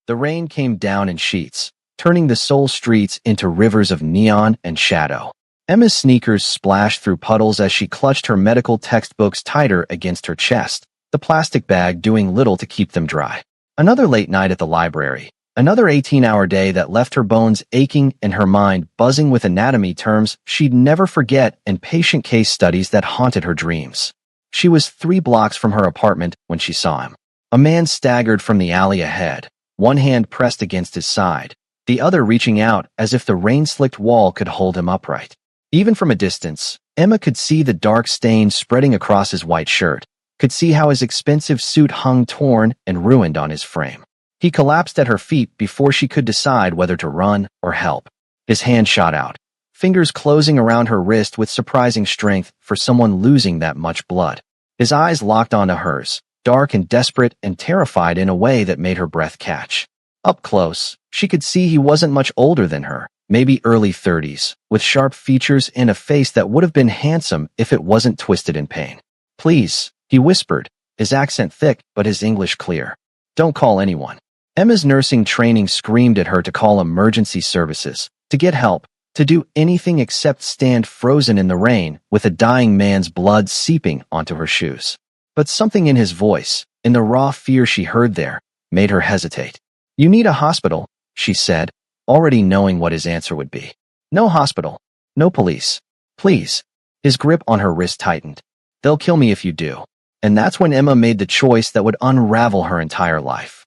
The rain came down in sheets, turning the Seoul streets into rivers of neon and shadow. Emma's sneakers splashed through puddles as she clutched her medical textbooks tighter against her chest, the plastic bag doing little to keep them dry. Another late night at the library. Another 18-hour day that left her bones aching and her mind buzzing with anatomy terms she'd never forget and patient case studies that haunted her dreams. She was 3 blocks from her apartment when she saw him. A man staggered from the alley ahead, one hand pressed against his side, the other reaching out as if the rain-slicked wall could hold him upright. Even from a distance, Emma could see the dark stain spreading across his white shirt, could see how his expensive suit hung torn and ruined on his frame. He collapsed at her feet before she could decide whether to run or help. His hand shot out, fingers closing around her wrist with surprising strength for someone losing that much blood. His eyes locked onto hers, dark and desperate and terrified in a way that made her breath catch. Up close, she could see he wasn't much older than her, maybe early 30s, with sharp features and a face that would have been handsome if it wasn't twisted in pain. "Please," he whispered, his accent thick but his English clear. "Don't call anyone." Emma's nursing training screamed at her to call emergency services, to get help, to do anything except stand frozen in the rain with a dying man's blood seeping onto her shoes. But something in his voice, in the raw fear she heard there, made her hesitate. "You need a hospital," she said, already knowing what his answer would be. "No hospital. No police. Please." His grip on her wrist tightened. "They'll kill me if you do." And that's when Emma made the choice that would unravel her entire life.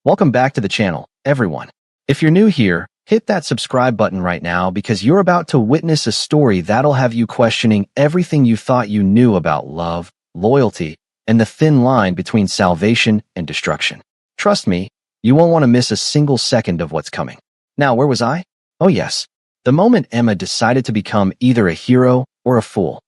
Welcome back to the channel, everyone. If you're new here, hit that subscribe button right now because you're about to witness a story that'll have you questioning everything you thought you knew about love, loyalty, and the thin line between salvation and destruction. Trust me, you won't want to miss a single second of what's coming. Now, where was I? Oh yes, the moment Emma decided to become either a hero or a fool.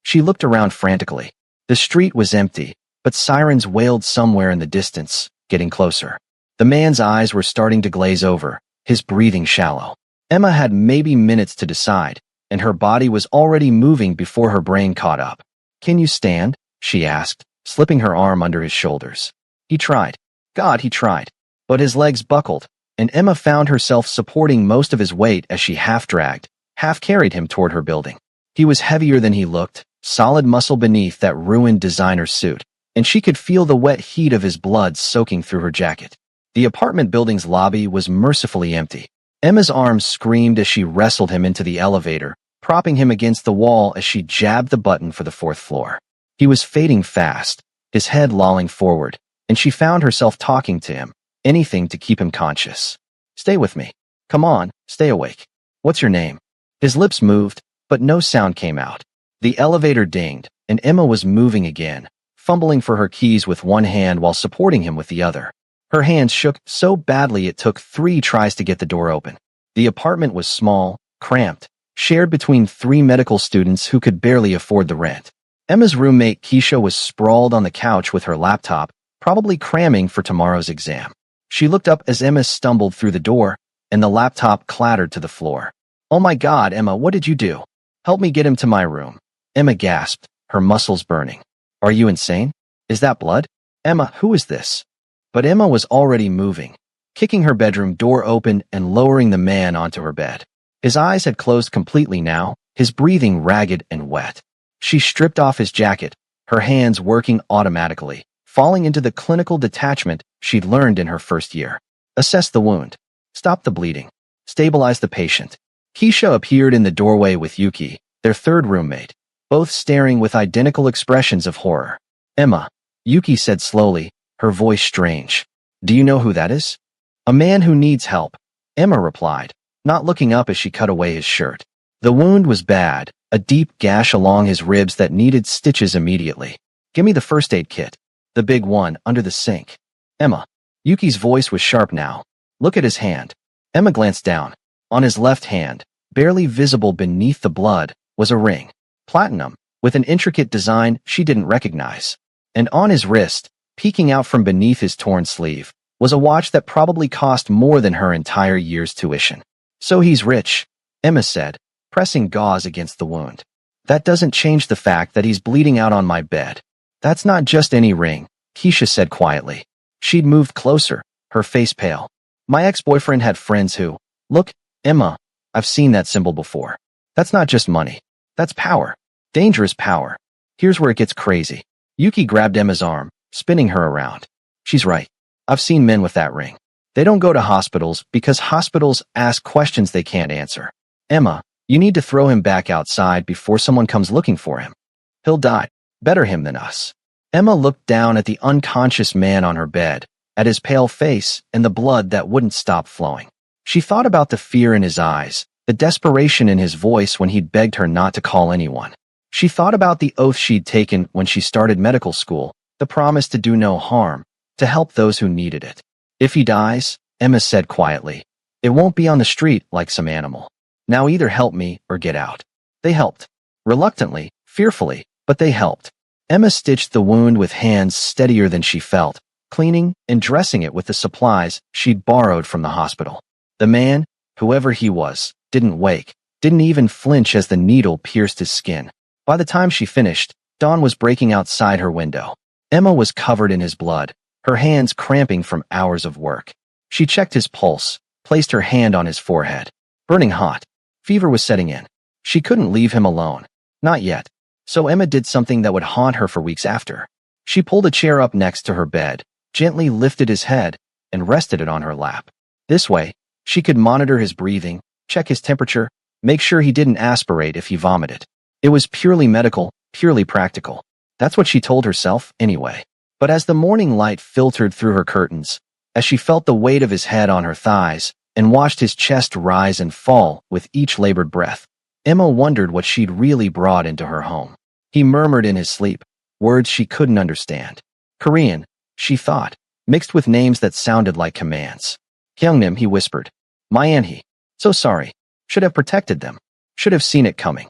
She looked around frantically. The street was empty, but sirens wailed somewhere in the distance, getting closer. The man's eyes were starting to glaze over, his breathing shallow. Emma had maybe minutes to decide, and her body was already moving before her brain caught up. "Can you stand?" she asked, slipping her arm under his shoulders. He tried. God, he tried. But his legs buckled, and Emma found herself supporting most of his weight as she half-dragged, half-carried him toward her building. He was heavier than he looked, solid muscle beneath that ruined designer suit, and she could feel the wet heat of his blood soaking through her jacket. The apartment building's lobby was mercifully empty. Emma's arms screamed as she wrestled him into the elevator, propping him against the wall as she jabbed the button for the 4th floor. He was fading fast, his head lolling forward, and she found herself talking to him, anything to keep him conscious. "Stay with me. Come on, stay awake. What's your name?" His lips moved, but no sound came out. The elevator dinged, and Emma was moving again, fumbling for her keys with one hand while supporting him with the other. Her hands shook so badly it took 3 tries to get the door open. The apartment was small, cramped, shared between 3 medical students who could barely afford the rent. Emma's roommate Keisha was sprawled on the couch with her laptop, probably cramming for tomorrow's exam. She looked up as Emma stumbled through the door, and the laptop clattered to the floor. "Oh my God, Emma, what did you do? Help me get him to my room." Emma gasped, her muscles burning. "Are you insane? Is that blood? Emma, who is this?" But Emma was already moving, kicking her bedroom door open and lowering the man onto her bed. His eyes had closed completely now, his breathing ragged and wet. She stripped off his jacket, her hands working automatically, falling into the clinical detachment she'd learned in her first year. Assess the wound. Stop the bleeding. Stabilize the patient. Keisha appeared in the doorway with Yuki, their 3rd roommate, both staring with identical expressions of horror. "Emma," Yuki said slowly, her voice strange. "Do you know who that is?" "A man who needs help," Emma replied, not looking up as she cut away his shirt. The wound was bad, a deep gash along his ribs that needed stitches immediately. "Give me the first aid kit. The big one, under the sink." "Emma." Yuki's voice was sharp now. "Look at his hand." Emma glanced down. On his left hand, barely visible beneath the blood, was a ring. Platinum, with an intricate design she didn't recognize. And on his wrist, peeking out from beneath his torn sleeve, was a watch that probably cost more than her entire year's tuition. "So he's rich," Emma said, pressing gauze against the wound. "That doesn't change the fact that he's bleeding out on my bed." "That's not just any ring," Keisha said quietly. She'd moved closer, her face pale. My ex-boyfriend had friends who, look, Emma, I've seen that symbol before. That's not just money. That's power. Dangerous power. Here's where it gets crazy. Yuki grabbed Emma's arm, spinning her around. She's right. I've seen men with that ring. They don't go to hospitals because hospitals ask questions they can't answer. Emma, you need to throw him back outside before someone comes looking for him. He'll die. Better him than us. Emma looked down at the unconscious man on her bed, at his pale face and the blood that wouldn't stop flowing. She thought about the fear in his eyes, the desperation in his voice when he'd begged her not to call anyone. She thought about the oath she'd taken when she started medical school, the promise to do no harm, to help those who needed it. If he dies, Emma said quietly, it won't be on the street like some animal. Now either help me or get out. They helped. Reluctantly, fearfully, but they helped. Emma stitched the wound with hands steadier than she felt, cleaning and dressing it with the supplies she'd borrowed from the hospital. The man, whoever he was, didn't wake, didn't even flinch as the needle pierced his skin. By the time she finished, dawn was breaking outside her window. Emma was covered in his blood, her hands cramping from hours of work. She checked his pulse, placed her hand on his forehead. Burning hot. Fever was setting in. She couldn't leave him alone. Not yet. So Emma did something that would haunt her for weeks after. She pulled a chair up next to her bed, gently lifted his head, and rested it on her lap. This way, she could monitor his breathing, check his temperature, make sure he didn't aspirate if he vomited. It was purely medical, purely practical. That's what she told herself, anyway. But as the morning light filtered through her curtains, as she felt the weight of his head on her thighs, and watched his chest rise and fall with each labored breath, Emma wondered what she'd really brought into her home. He murmured in his sleep, words she couldn't understand. Korean, she thought, mixed with names that sounded like commands. Kyungnim, he whispered. Myanhe. So sorry. Should have protected them. Should have seen it coming.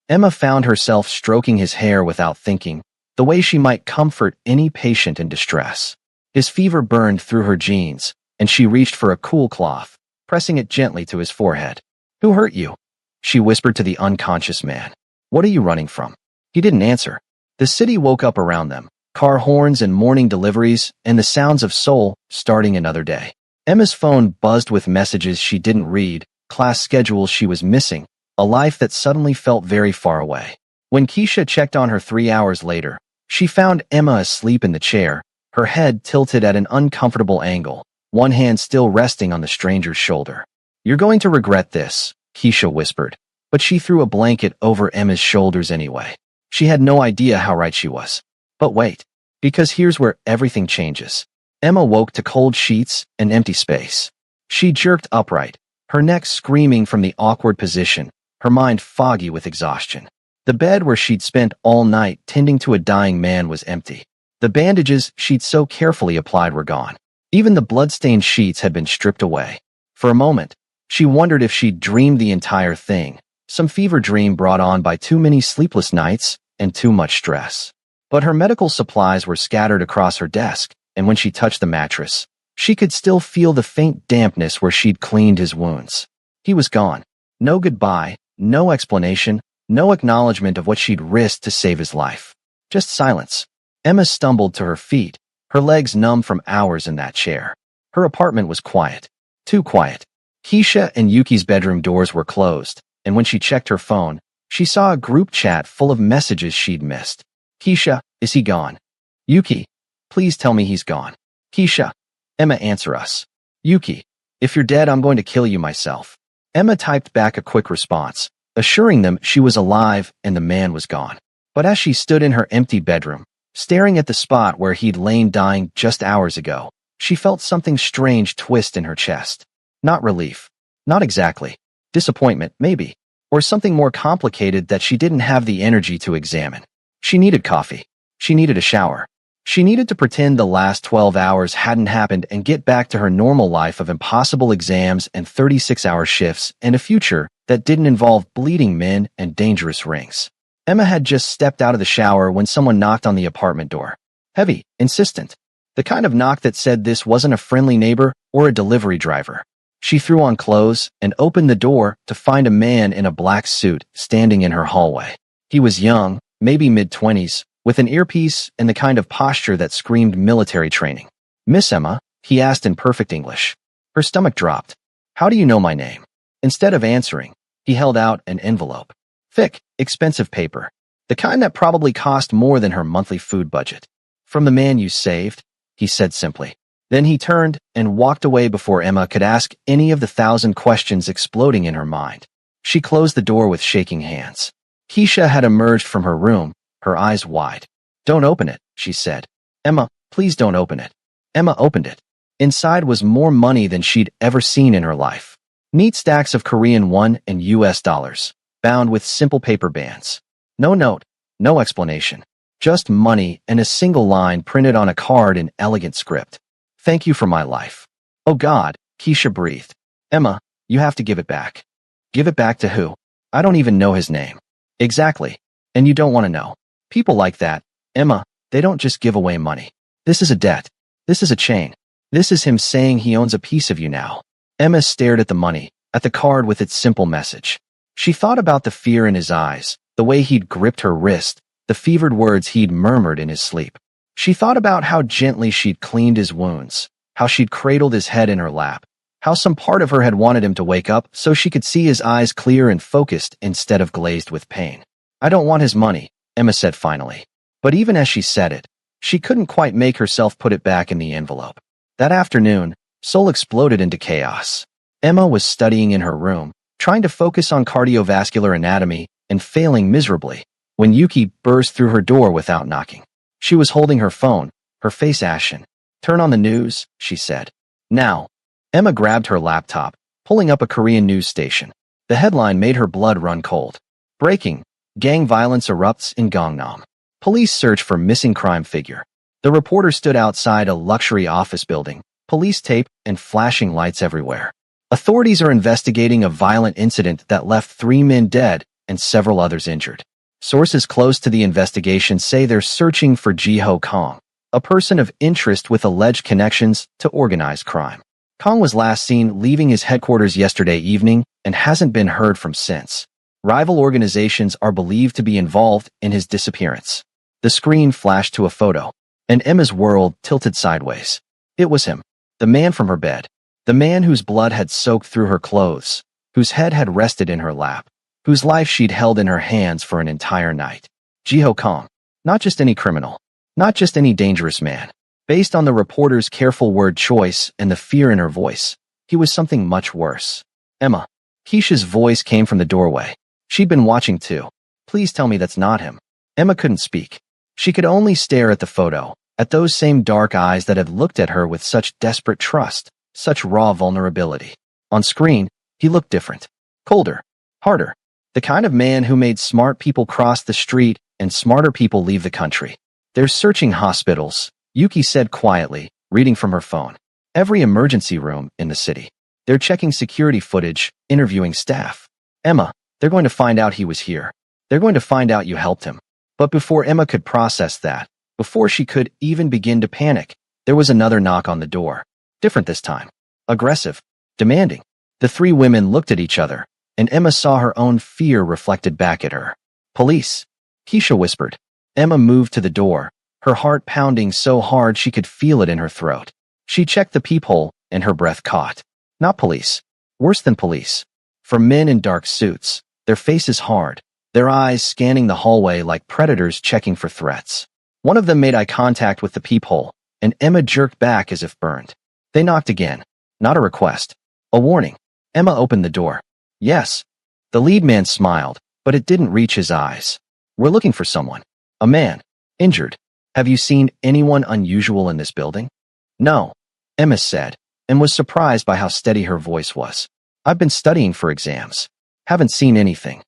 Emma found herself stroking his hair without thinking, the way she might comfort any patient in distress. His fever burned through her jeans, and she reached for a cool cloth, pressing it gently to his forehead. Who hurt you? She whispered to the unconscious man. What are you running from? He didn't answer. The city woke up around them, car horns and morning deliveries, and the sounds of Seoul starting another day. Emma's phone buzzed with messages she didn't read, class schedules she was missing, a life that suddenly felt very far away. When Keisha checked on her 3 hours later, she found Emma asleep in the chair, her head tilted at an uncomfortable angle, one hand still resting on the stranger's shoulder. You're going to regret this, Keisha whispered, but she threw a blanket over Emma's shoulders anyway. She had no idea how right she was. But wait, because here's where everything changes. Emma woke to cold sheets and empty space. She jerked upright, her neck screaming from the awkward position, her mind foggy with exhaustion. The bed where she'd spent all night tending to a dying man was empty. The bandages she'd so carefully applied were gone. Even the blood-stained sheets had been stripped away. For a moment, she wondered if she'd dreamed the entire thing, some fever dream brought on by too many sleepless nights and too much stress. But her medical supplies were scattered across her desk, and when she touched the mattress, she could still feel the faint dampness where she'd cleaned his wounds. He was gone. No goodbye, no explanation, no acknowledgement of what she'd risked to save his life. Just silence. Emma stumbled to her feet, her legs numb from hours in that chair. Her apartment was quiet. Too quiet. Keisha and Yuki's bedroom doors were closed, and when she checked her phone, she saw a group chat full of messages she'd missed. Keisha, is he gone? Yuki, please tell me he's gone. Keisha, Emma, answer us. Yuki, if you're dead, I'm going to kill you myself. Emma typed back a quick response, assuring them she was alive and the man was gone. But as she stood in her empty bedroom, staring at the spot where he'd lain dying just hours ago, she felt something strange twist in her chest. Not relief. Not exactly. Disappointment, maybe. Or something more complicated that she didn't have the energy to examine. She needed coffee. She needed a shower. She needed to pretend the last 12 hours hadn't happened and get back to her normal life of impossible exams and 36-hour shifts and a future that didn't involve bleeding men and dangerous rings. Emma had just stepped out of the shower when someone knocked on the apartment door. Heavy, insistent. The kind of knock that said this wasn't a friendly neighbor or a delivery driver. She threw on clothes and opened the door to find a man in a black suit standing in her hallway. He was young, maybe mid-20s, with an earpiece and the kind of posture that screamed military training. Miss Emma, he asked in perfect English. Her stomach dropped. How do you know my name? Instead of answering, he held out an envelope. Thick, expensive paper. The kind that probably cost more than her monthly food budget. From the man you saved, he said simply. Then he turned and walked away before Emma could ask any of the 1,000 questions exploding in her mind. She closed the door with shaking hands. Keisha had emerged from her room, her eyes wide. Don't open it, she said. Emma, please don't open it. Emma opened it. Inside was more money than she'd ever seen in her life. Neat stacks of Korean won and US dollars, bound with simple paper bands. No note, no explanation. Just money and a single line printed on a card in elegant script. Thank you for my life. Oh God, Keisha breathed. Emma, you have to give it back. Give it back to who? I don't even know his name. Exactly. And you don't want to know. People like that, Emma, they don't just give away money. This is a debt. This is a chain. This is him saying he owns a piece of you now. Emma stared at the money, at the card with its simple message. She thought about the fear in his eyes, the way he'd gripped her wrist, the fevered words he'd murmured in his sleep. She thought about how gently she'd cleaned his wounds, how she'd cradled his head in her lap, how some part of her had wanted him to wake up so she could see his eyes clear and focused instead of glazed with pain. I don't want his money, Emma said finally. But even as she said it, she couldn't quite make herself put it back in the envelope. That afternoon, Seoul exploded into chaos. Emma was studying in her room, trying to focus on cardiovascular anatomy, and failing miserably, when Yuki burst through her door without knocking. She was holding her phone, her face ashen. Turn on the news, she said. Now. Emma grabbed her laptop, pulling up a Korean news station. The headline made her blood run cold. Breaking. Gang violence erupts in Gangnam. Police search for missing crime figure. The reporter stood outside a luxury office building, police tape and flashing lights everywhere. Authorities are investigating a violent incident that left 3 men dead and several others injured. Sources close to the investigation say they're searching for Ji-ho Kong, a person of interest with alleged connections to organized crime. Kong was last seen leaving his headquarters yesterday evening and hasn't been heard from since. Rival organizations are believed to be involved in his disappearance. The screen flashed to a photo, and Emma's world tilted sideways. It was him, the man from her bed, the man whose blood had soaked through her clothes, whose head had rested in her lap, whose life she'd held in her hands for an entire night. Ji-ho Kong, not just any criminal, not just any dangerous man. Based on the reporter's careful word choice and the fear in her voice, he was something much worse. Emma. Keisha's voice came from the doorway. She'd been watching too. Please tell me that's not him. Emma couldn't speak. She could only stare at the photo, at those same dark eyes that had looked at her with such desperate trust, such raw vulnerability. On screen, he looked different. Colder. Harder. The kind of man who made smart people cross the street and smarter people leave the country. They're searching hospitals, Yuki said quietly, reading from her phone. Every emergency room in the city. They're checking security footage, interviewing staff. Emma, they're going to find out he was here. They're going to find out you helped him. But before Emma could process that, before she could even begin to panic, there was another knock on the door. Different this time. Aggressive. Demanding. The 3 women looked at each other, and Emma saw her own fear reflected back at her. Police. Keisha whispered. Emma moved to the door, her heart pounding so hard she could feel it in her throat. She checked the peephole, and her breath caught. Not police. Worse than police. For men in dark suits, their faces hard, their eyes scanning the hallway like predators checking for threats. One of them made eye contact with the peephole, and Emma jerked back as if burned. They knocked again. Not a request. A warning. Emma opened the door. Yes. The lead man smiled, but it didn't reach his eyes. We're looking for someone. A man. Injured. Have you seen anyone unusual in this building? No. Emma said, and was surprised by how steady her voice was. I've been studying for exams. Haven't seen anything.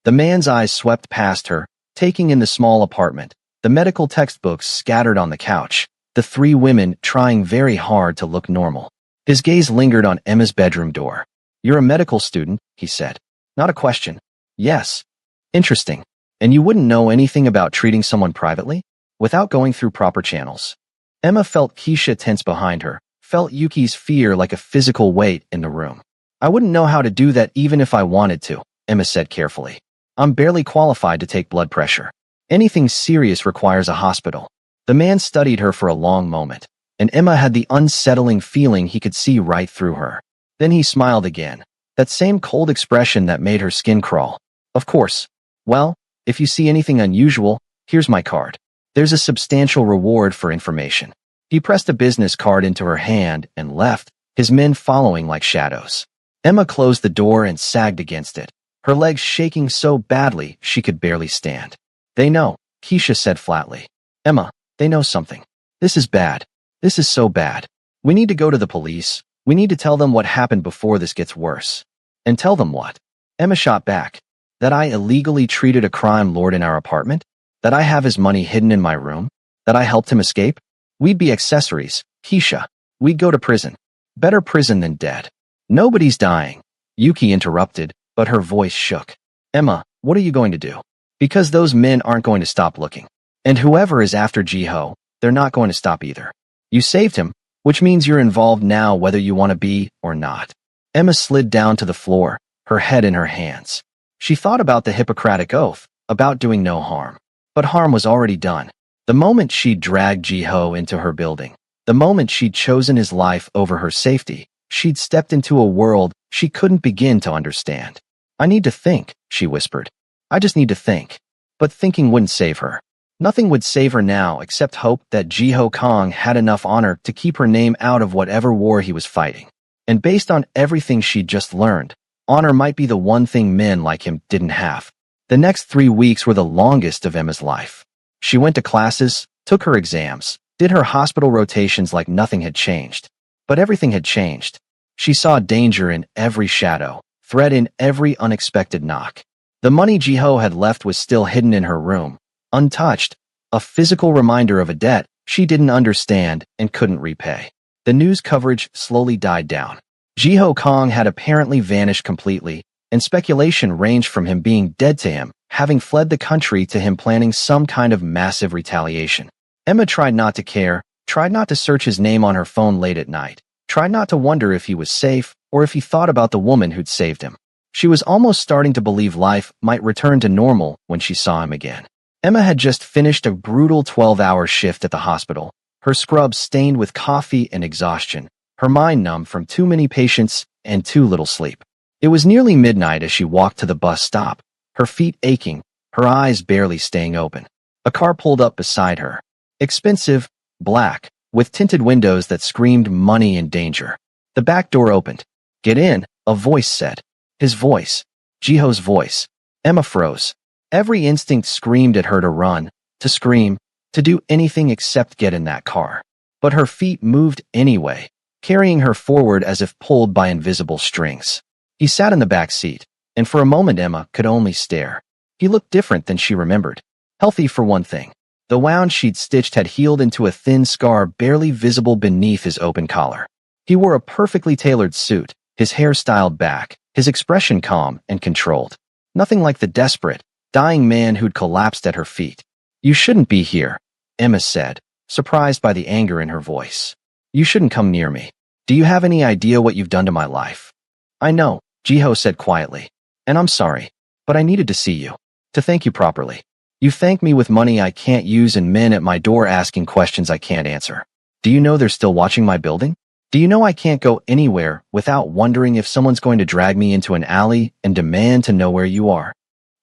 The man's eyes swept past her, taking in the small apartment, the medical textbooks scattered on the couch, the 3 women trying very hard to look normal. His gaze lingered on Emma's bedroom door. You're a medical student, he said. Not a question. Yes. Interesting. And you wouldn't know anything about treating someone privately? Without going through proper channels. Emma felt Keisha tense behind her, felt Yuki's fear like a physical weight in the room. I wouldn't know how to do that even if I wanted to, Emma said carefully. I'm barely qualified to take blood pressure. Anything serious requires a hospital. The man studied her for a long moment, and Emma had the unsettling feeling he could see right through her. Then he smiled again, that same cold expression that made her skin crawl. Of course. Well, if you see anything unusual, here's my card. There's a substantial reward for information. He pressed a business card into her hand and left, his men following like shadows. Emma closed the door and sagged against it, her legs shaking so badly she could barely stand. They know, Keisha said flatly. Emma, they know something. This is bad. This is so bad. We need to go to the police. We need to tell them what happened before this gets worse. And tell them what? Emma shot back. That I illegally treated a crime lord in our apartment? That I have his money hidden in my room? That I helped him escape? We'd be accessories, Keisha. We'd go to prison. Better prison than dead. Nobody's dying. Yuki interrupted, but her voice shook. Emma, what are you going to do? Because those men aren't going to stop looking. And whoever is after Jiho, they're not going to stop either. You saved him, which means you're involved now whether you want to be or not. Emma slid down to the floor, her head in her hands. She thought about the Hippocratic Oath, about doing no harm. But harm was already done. The moment she'd dragged Jiho into her building, the moment she'd chosen his life over her safety, she'd stepped into a world she couldn't begin to understand. I need to think, she whispered. I just need to think. But thinking wouldn't save her. Nothing would save her now except hope that Jiho Kong had enough honor to keep her name out of whatever war he was fighting. And based on everything she'd just learned, honor might be the one thing men like him didn't have. The next 3 weeks were the longest of Emma's life. She went to classes, took her exams, did her hospital rotations like nothing had changed. But everything had changed. She saw danger in every shadow, threat in every unexpected knock. The money Jiho had left was still hidden in her room, untouched, a physical reminder of a debt she didn't understand and couldn't repay. The news coverage slowly died down. Jiho Kong had apparently vanished completely, and speculation ranged from him being dead to him, having fled the country, to him planning some kind of massive retaliation. Emma tried not to care, tried not to search his name on her phone late at night, tried not to wonder if he was safe or if he thought about the woman who'd saved him. She was almost starting to believe life might return to normal when she saw him again. Emma had just finished a brutal 12-hour shift at the hospital, her scrubs stained with coffee and exhaustion, her mind numb from too many patients and too little sleep. It was nearly midnight as she walked to the bus stop, her feet aching, her eyes barely staying open. A car pulled up beside her. Expensive, black, with tinted windows that screamed money and danger. The back door opened. Get in, a voice said. His voice. Jiho's voice. Emma froze. Every instinct screamed at her to run, to scream, to do anything except get in that car. But her feet moved anyway, carrying her forward as if pulled by invisible strings. He sat in the back seat, and for a moment Emma could only stare. He looked different than she remembered. Healthy for one thing. The wound she'd stitched had healed into a thin scar barely visible beneath his open collar. He wore a perfectly tailored suit, his hair styled back, his expression calm and controlled. Nothing like the desperate, dying man who'd collapsed at her feet. You shouldn't be here, Emma said, surprised by the anger in her voice. You shouldn't come near me. Do you have any idea what you've done to my life? I know, Jiho said quietly. And I'm sorry, but I needed to see you. To thank you properly. You thank me with money I can't use and men at my door asking questions I can't answer. Do you know they're still watching my building? Do you know I can't go anywhere without wondering if someone's going to drag me into an alley and demand to know where you are?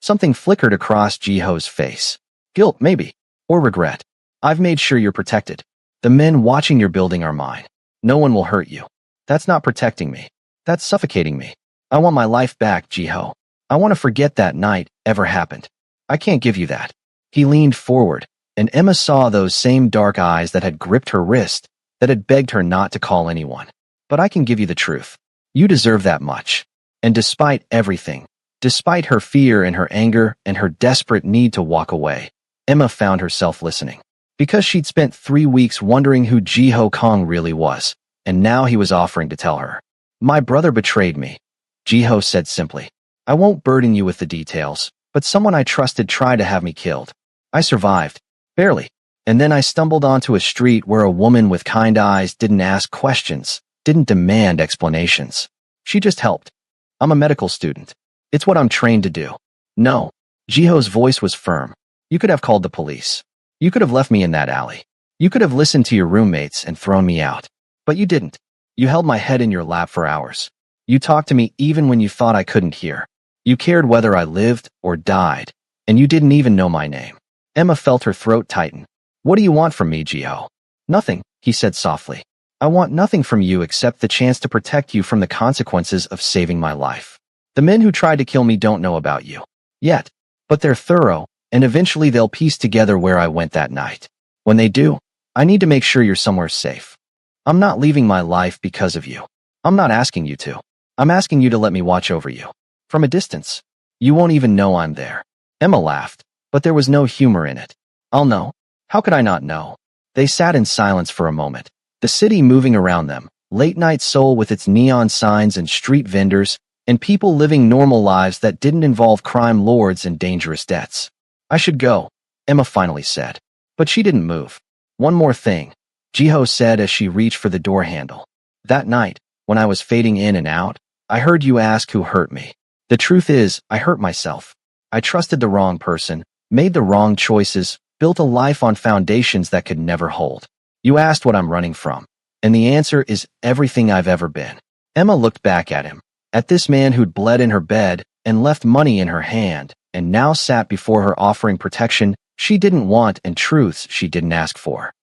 Something flickered across Jiho's face. Guilt, maybe. Or regret. I've made sure you're protected. The men watching your building are mine. No one will hurt you. That's not protecting me. That's suffocating me. I want my life back, Jiho. I want to forget that night ever happened. I can't give you that. He leaned forward, and Emma saw those same dark eyes that had gripped her wrist, that had begged her not to call anyone. But I can give you the truth. You deserve that much. And despite everything, despite her fear and her anger and her desperate need to walk away, Emma found herself listening. Because she'd spent 3 weeks wondering who Jiho Kong really was, and now he was offering to tell her. My brother betrayed me, Jiho said simply. I won't burden you with the details, but someone I trusted tried to have me killed. I survived. Barely. And then I stumbled onto a street where a woman with kind eyes didn't ask questions, didn't demand explanations. She just helped. I'm a medical student. It's what I'm trained to do. No. Jiho's voice was firm. You could have called the police. You could have left me in that alley. You could have listened to your roommates and thrown me out. But you didn't. You held my head in your lap for hours. You talked to me even when you thought I couldn't hear. You cared whether I lived or died, and you didn't even know my name. Emma felt her throat tighten. What do you want from me, Jiho? Nothing, he said softly. I want nothing from you except the chance to protect you from the consequences of saving my life. The men who tried to kill me don't know about you yet, but they're thorough, and eventually they'll piece together where I went that night. When they do, I need to make sure you're somewhere safe. I'm not leaving my life because of you. I'm not asking you to. I'm asking you to let me watch over you. From a distance. You won't even know I'm there. Emma laughed, but there was no humor in it. I'll know. How could I not know? They sat in silence for a moment, the city moving around them, late-night Seoul with its neon signs and street vendors, and people living normal lives that didn't involve crime lords and dangerous debts. I should go, Emma finally said. But she didn't move. One more thing, Jiho said as she reached for the door handle. That night, when I was fading in and out, I heard you ask who hurt me. The truth is, I hurt myself. I trusted the wrong person, made the wrong choices, built a life on foundations that could never hold. You asked what I'm running from, and the answer is everything I've ever been. Emma looked back at him, at this man who'd bled in her bed and left money in her hand, and now sat before her offering protection she didn't want and truths she didn't ask for.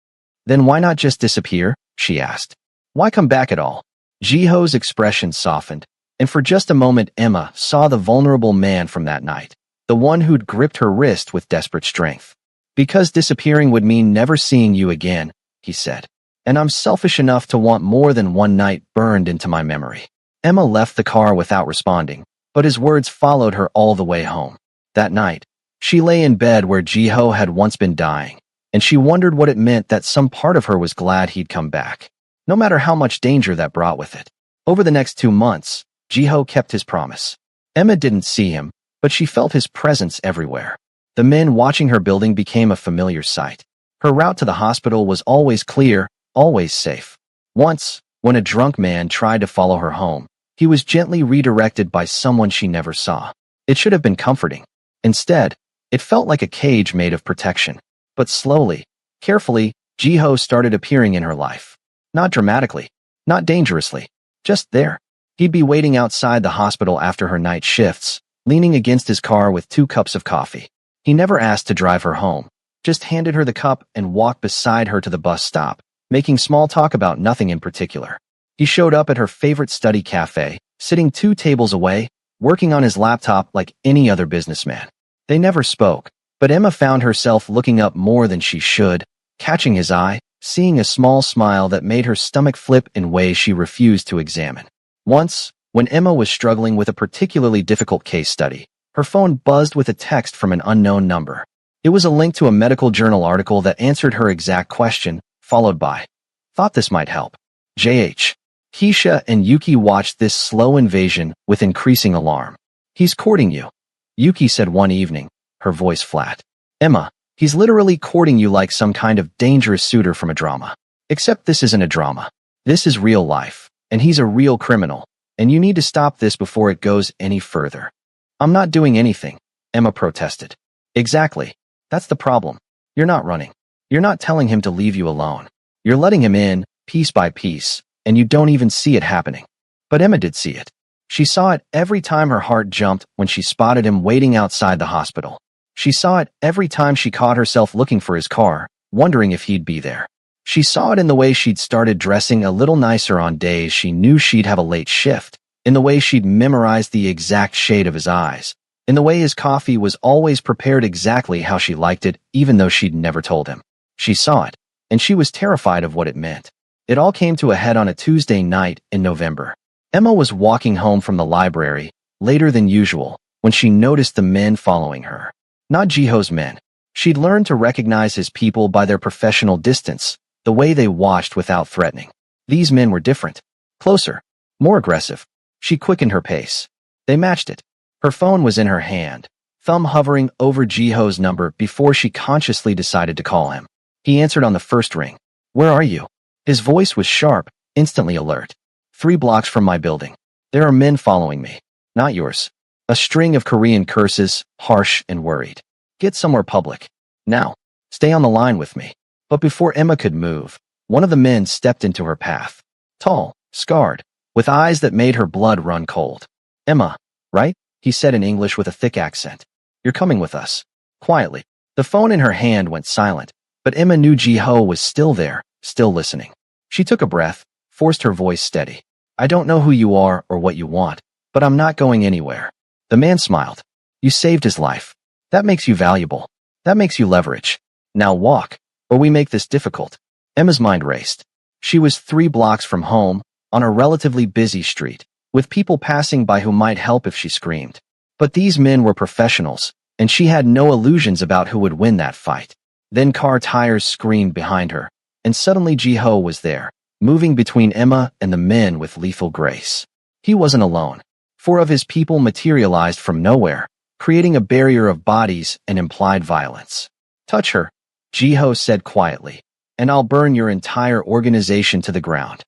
Then why not just disappear? She asked. Why come back at all? Jiho's expression softened, and for just a moment Emma saw the vulnerable man from that night, the one who'd gripped her wrist with desperate strength. Because disappearing would mean never seeing you again, he said. And I'm selfish enough to want more than one night burned into my memory. Emma left the car without responding, but his words followed her all the way home. That night, she lay in bed where Jiho had once been dying, and she wondered what it meant that some part of her was glad he'd come back, no matter how much danger that brought with it. Over the next 2 months, Jiho kept his promise. Emma didn't see him, but she felt his presence everywhere. The men watching her building became a familiar sight. Her route to the hospital was always clear, always safe. Once, when a drunk man tried to follow her home, he was gently redirected by someone she never saw. It should have been comforting. Instead, it felt like a cage made of protection. But slowly, carefully, Jiho started appearing in her life. Not dramatically, not dangerously, just there. He'd be waiting outside the hospital after her night shifts, leaning against his car with 2 cups of coffee. He never asked to drive her home, just handed her the cup and walked beside her to the bus stop, making small talk about nothing in particular. He showed up at her favorite study cafe, sitting 2 tables away, working on his laptop like any other businessman. They never spoke, but Emma found herself looking up more than she should, catching his eye, seeing a small smile that made her stomach flip in ways she refused to examine. Once, when Emma was struggling with a particularly difficult case study, her phone buzzed with a text from an unknown number. It was a link to a medical journal article that answered her exact question, followed by, "Thought this might help. JH." Keisha and Yuki watched this slow invasion with increasing alarm. "He's courting you," Yuki said one evening, her voice flat. "Emma, he's literally courting you like some kind of dangerous suitor from a drama. Except this isn't a drama. This is real life, and he's a real criminal, and you need to stop this before it goes any further." "I'm not doing anything," Emma protested. "Exactly. That's the problem. You're not running. You're not telling him to leave you alone. You're letting him in, piece by piece, and you don't even see it happening." But Emma did see it. She saw it every time her heart jumped when she spotted him waiting outside the hospital. She saw it every time she caught herself looking for his car, wondering if he'd be there. She saw it in the way she'd started dressing a little nicer on days she knew she'd have a late shift, in the way she'd memorized the exact shade of his eyes, in the way his coffee was always prepared exactly how she liked it, even though she'd never told him. She saw it, and she was terrified of what it meant. It all came to a head on a Tuesday night in November. Emma was walking home from the library, later than usual, when she noticed the men following her. Not Jiho's men. She'd learned to recognize his people by their professional distance, the way they watched without threatening. These men were different. Closer. More aggressive. She quickened her pace. They matched it. Her phone was in her hand, thumb hovering over Jiho's number before she consciously decided to call him. He answered on the first ring. "Where are you?" His voice was sharp, instantly alert. "3 blocks from my building. There are men following me. Not yours." A string of Korean curses, harsh and worried. "Get somewhere public. Now. Stay on the line with me." But before Emma could move, one of the men stepped into her path. Tall, scarred, with eyes that made her blood run cold. Emma, right? He said in English with a thick accent. You're coming with us. Quietly. The phone in her hand went silent, but Emma knew Ji-ho was still there, still listening. She took a breath, forced her voice steady. I don't know who you are or what you want, but I'm not going anywhere. The man smiled. You saved his life. That makes you valuable. That makes you leverage. Now walk, or we make this difficult. Emma's mind raced. She was 3 blocks from home, on a relatively busy street, with people passing by who might help if she screamed. But these men were professionals, and she had no illusions about who would win that fight. Then car tires screamed behind her, and suddenly Ji-ho was there, moving between Emma and the men with lethal grace. He wasn't alone. 4 of his people materialized from nowhere, creating a barrier of bodies and implied violence. Touch her, Ji-ho said quietly, and I'll burn your entire organization to the ground.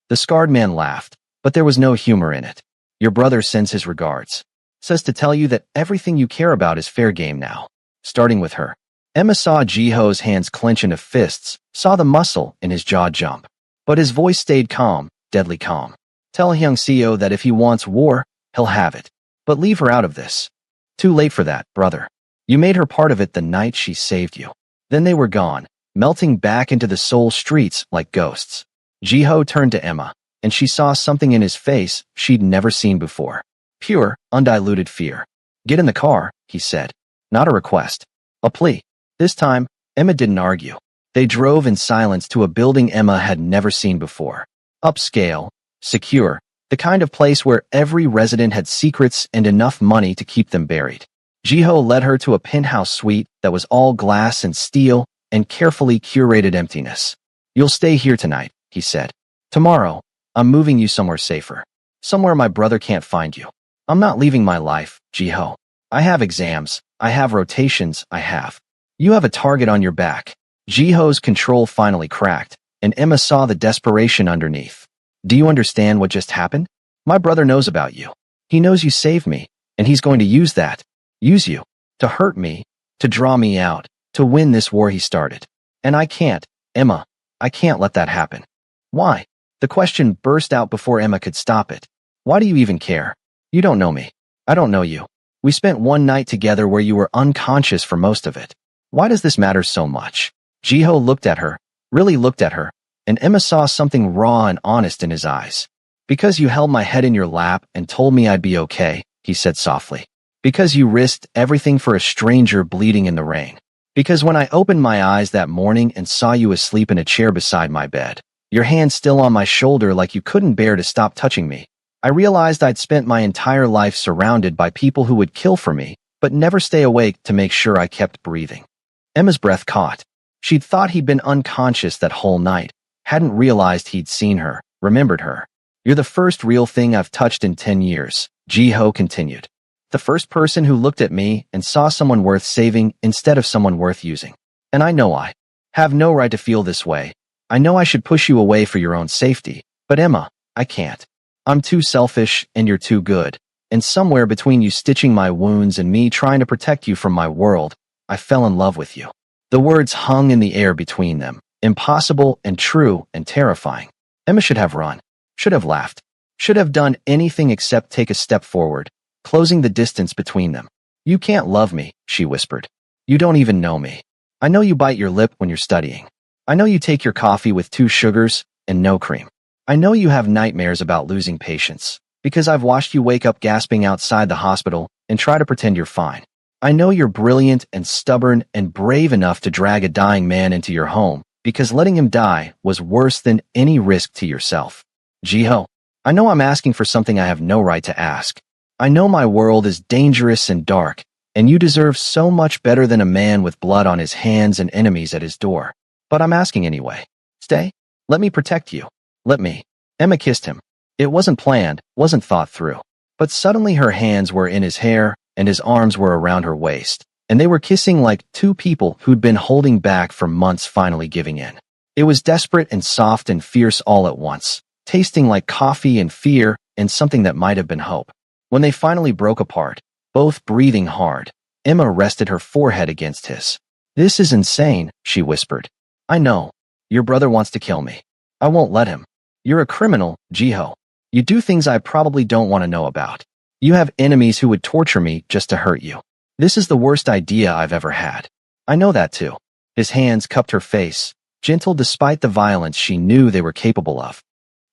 The scarred man laughed, but there was no humor in it. Your brother sends his regards. Says to tell you that everything you care about is fair game now. Starting with her. Emma saw Ji-ho's hands clench into fists, saw the muscle in his jaw jump. But his voice stayed calm, deadly calm. Tell Hyung-seo that if he wants war, he'll have it. But leave her out of this. Too late for that, brother. You made her part of it the night she saved you. Then they were gone, melting back into the Seoul streets like ghosts. Ji-ho turned to Emma, and she saw something in his face she'd never seen before. Pure, undiluted fear. Get in the car, he said. Not a request. A plea. This time, Emma didn't argue. They drove in silence to a building Emma had never seen before. Upscale, secure, the kind of place where every resident had secrets and enough money to keep them buried. Ji-ho led her to a penthouse suite that was all glass and steel and carefully curated emptiness. You'll stay here tonight, he said. Tomorrow, I'm moving you somewhere safer. Somewhere my brother can't find you. I'm not leaving my life, Ji-ho. I have exams, I have rotations, I have. You have a target on your back. Ji-ho's control finally cracked, and Emma saw the desperation underneath. Do you understand what just happened? My brother knows about you. He knows you saved me, and he's going to use that. Use you. To hurt me, to draw me out, to win this war he started. And I can't, Emma, I can't let that happen. Why? The question burst out before Emma could stop it. Why do you even care? You don't know me. I don't know you. We spent one night together where you were unconscious for most of it. Why does this matter so much? Ji-ho looked at her, really looked at her, and Emma saw something raw and honest in his eyes. Because you held my head in your lap and told me I'd be okay, he said softly. Because you risked everything for a stranger bleeding in the rain. Because when I opened my eyes that morning and saw you asleep in a chair beside my bed, your hand still on my shoulder like you couldn't bear to stop touching me, I realized I'd spent my entire life surrounded by people who would kill for me, but never stay awake to make sure I kept breathing. Emma's breath caught. She'd thought he'd been unconscious that whole night, hadn't realized he'd seen her, remembered her. You're the first real thing I've touched in 10 years, Ji-ho continued. The first person who looked at me and saw someone worth saving instead of someone worth using. And I know I have no right to feel this way. I know I should push you away for your own safety, but Emma, I can't. I'm too selfish and you're too good. And somewhere between you stitching my wounds and me trying to protect you from my world, I fell in love with you. The words hung in the air between them, impossible and true and terrifying. Emma should have run, should have laughed, should have done anything except take a step forward, closing the distance between them. You can't love me, she whispered. You don't even know me. I know you bite your lip when you're studying. I know you take your coffee with 2 sugars and no cream. I know you have nightmares about losing patience, because I've watched you wake up gasping outside the hospital and try to pretend you're fine. I know you're brilliant and stubborn and brave enough to drag a dying man into your home, because letting him die was worse than any risk to yourself. Ji-ho, I know I'm asking for something I have no right to ask. I know my world is dangerous and dark, and you deserve so much better than a man with blood on his hands and enemies at his door. But I'm asking anyway. Stay. Let me protect you. Let me. Emma kissed him. It wasn't planned, wasn't thought through. But suddenly her hands were in his hair, and his arms were around her waist, and they were kissing like 2 people who'd been holding back for months finally giving in. It was desperate and soft and fierce all at once, tasting like coffee and fear and something that might have been hope. When they finally broke apart, both breathing hard, Emma rested her forehead against his. This is insane, she whispered. I know. Your brother wants to kill me. I won't let him. You're a criminal, Jiho. You do things I probably don't want to know about. You have enemies who would torture me just to hurt you. This is the worst idea I've ever had. I know that too. His hands cupped her face, gentle despite the violence she knew they were capable of.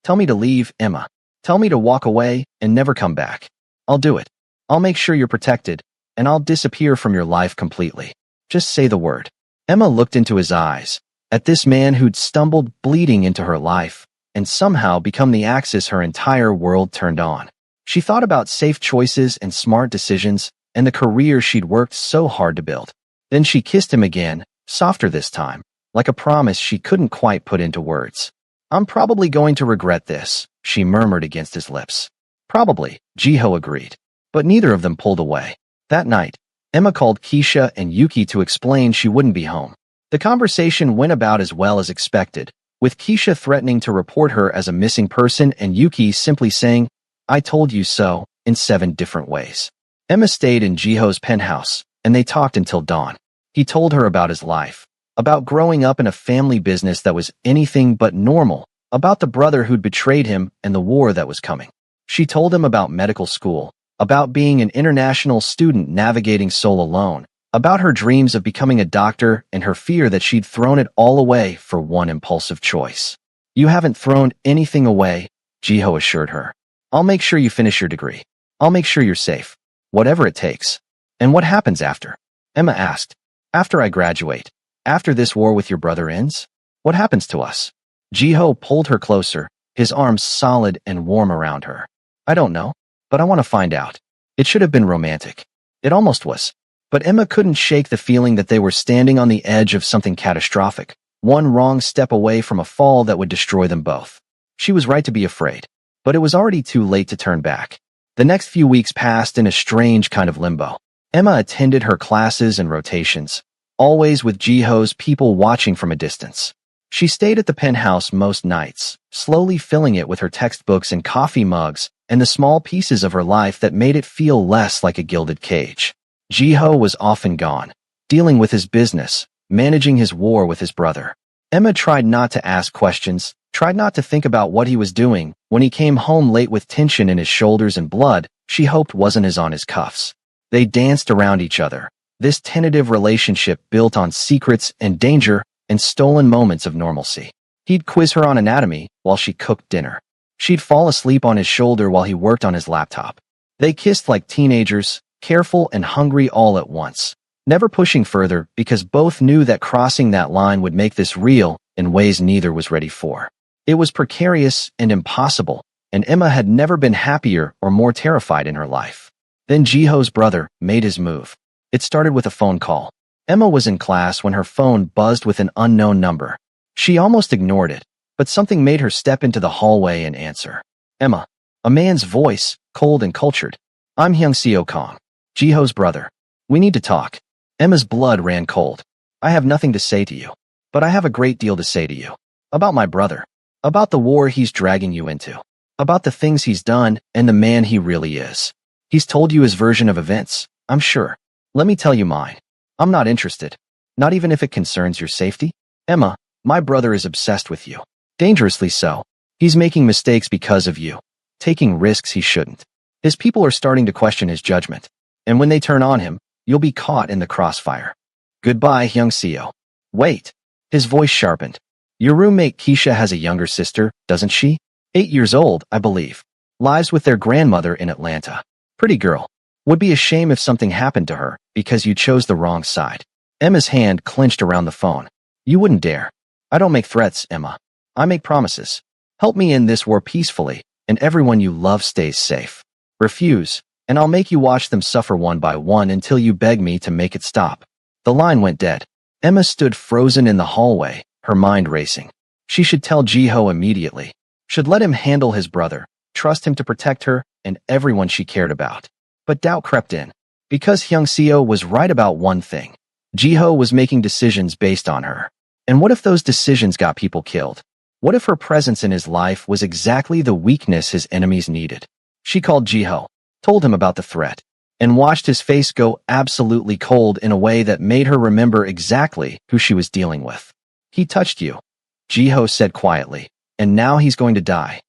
Tell me to leave, Emma. Tell me to walk away and never come back. I'll do it. I'll make sure you're protected, and I'll disappear from your life completely. Just say the word. Emma looked into his eyes, at this man who'd stumbled bleeding into her life, and somehow become the axis her entire world turned on. She thought about safe choices and smart decisions, and the career she'd worked so hard to build. Then she kissed him again, softer this time, like a promise she couldn't quite put into words. I'm probably going to regret this, she murmured against his lips. Probably, Jiho agreed. But neither of them pulled away. That night, Emma called Keisha and Yuki to explain she wouldn't be home. The conversation went about as well as expected, with Keisha threatening to report her as a missing person and Yuki simply saying, I told you so, in 7 different ways. Emma stayed in Jiho's penthouse, and they talked until dawn. He told her about his life, about growing up in a family business that was anything but normal, about the brother who'd betrayed him and the war that was coming. She told him about medical school, about being an international student navigating Seoul alone, about her dreams of becoming a doctor and her fear that she'd thrown it all away for one impulsive choice. You haven't thrown anything away, Jiho assured her. I'll make sure you finish your degree. I'll make sure you're safe. Whatever it takes. And what happens after? Emma asked. After I graduate. After this war with your brother ends? What happens to us? Jiho pulled her closer, his arms solid and warm around her. I don't know, but I want to find out. It should have been romantic. It almost was. But Emma couldn't shake the feeling that they were standing on the edge of something catastrophic, one wrong step away from a fall that would destroy them both. She was right to be afraid, but it was already too late to turn back. The next few weeks passed in a strange kind of limbo. Emma attended her classes and rotations, always with Jiho's people watching from a distance. She stayed at the penthouse most nights, slowly filling it with her textbooks and coffee mugs and the small pieces of her life that made it feel less like a gilded cage. Jiho was often gone, dealing with his business, managing his war with his brother. Emma tried not to ask questions, tried not to think about what he was doing. When he came home late with tension in his shoulders and blood, she hoped wasn't as on his cuffs. They danced around each other, this tentative relationship built on secrets and danger and stolen moments of normalcy. He'd quiz her on anatomy while she cooked dinner. She'd fall asleep on his shoulder while he worked on his laptop. They kissed like teenagers, careful and hungry all at once, never pushing further because both knew that crossing that line would make this real in ways neither was ready for. It was precarious and impossible, and Emma had never been happier or more terrified in her life. Then Jiho's brother made his move. It started with a phone call. Emma was in class when her phone buzzed with an unknown number. She almost ignored it, but something made her step into the hallway and answer. Emma. A man's voice, cold and cultured. I'm Hyung-seo Kong, Jiho's brother. We need to talk. Emma's blood ran cold. I have nothing to say to you, but I have a great deal to say to you. About my brother. About the war he's dragging you into. About the things he's done and the man he really is. He's told you his version of events, I'm sure. Let me tell you mine. I'm not interested. Not even if it concerns your safety. Emma, my brother is obsessed with you. Dangerously so. He's making mistakes because of you. Taking risks he shouldn't. His people are starting to question his judgment. And when they turn on him, you'll be caught in the crossfire. Goodbye, Hyung-seo. Wait. His voice sharpened. Your roommate Keisha has a younger sister, doesn't she? 8 years old, I believe. Lives with their grandmother in Atlanta. Pretty girl. Would be a shame if something happened to her because you chose the wrong side. Emma's hand clenched around the phone. You wouldn't dare. I don't make threats, Emma. I make promises. Help me end this war peacefully, and everyone you love stays safe. Refuse, and I'll make you watch them suffer one by one until you beg me to make it stop. The line went dead. Emma stood frozen in the hallway, her mind racing. She should tell Jiho immediately. Should let him handle his brother, trust him to protect her and everyone she cared about. But doubt crept in. Because Hyung-seo was right about one thing. Jiho was making decisions based on her. And what if those decisions got people killed? What if her presence in his life was exactly the weakness his enemies needed? She called Jiho, told him about the threat, and watched his face go absolutely cold in a way that made her remember exactly who she was dealing with. He touched you, Jiho said quietly, and now he's going to die.